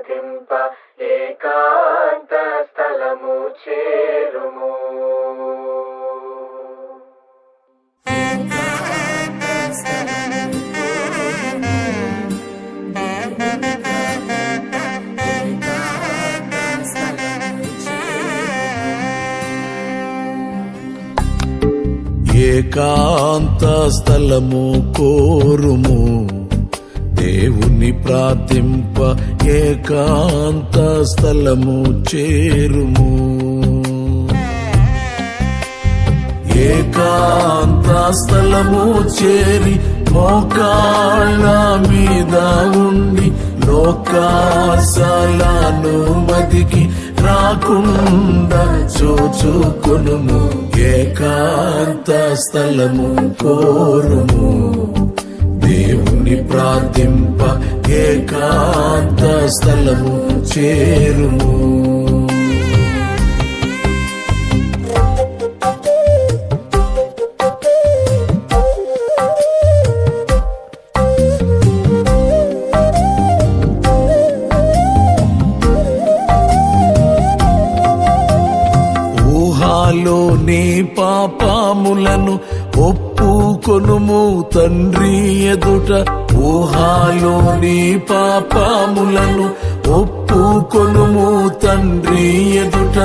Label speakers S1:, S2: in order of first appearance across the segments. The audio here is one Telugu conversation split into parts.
S1: ప్రార్థింప ఏకాంత స్థలము చేరుము.
S2: ఏకాంత స్థలము కోరుము, దేవుని ప్రార్థింప ఏకాంత స్థలము చేరుము. ఏకాంత స్థలము చేరి మోకాళ్ళ మీద ఉండి లోకాశలను మదికి రాకుండా చూచుకొనుము. ఏకాంత స్థలము కోరుము, దేవుని ప్రార్థింప ఏకాంత స్థలము చేరుము. నీ పాపములను ఒప్పుకొనుము తండ్రి ఎదుట. ఊహాలో నీ పాపములను ఒప్పుకొనుము తండ్రి ఎదుట.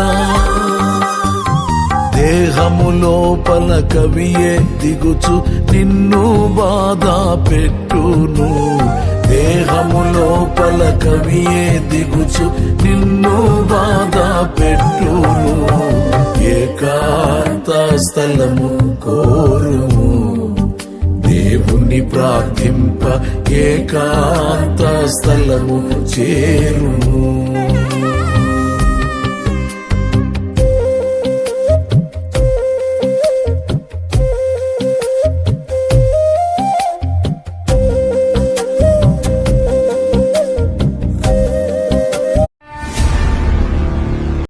S2: దేహములో పలకవియే దిగుచు నిన్ను బాధ పెట్టును. దేహములో పలకవియే దిగుచు నిన్ను బాధ పెట్టును. ఏకాంత స్థలము కోరుము, దేవుని ప్రార్థింప ఏకాంత స్థలము చేరుము.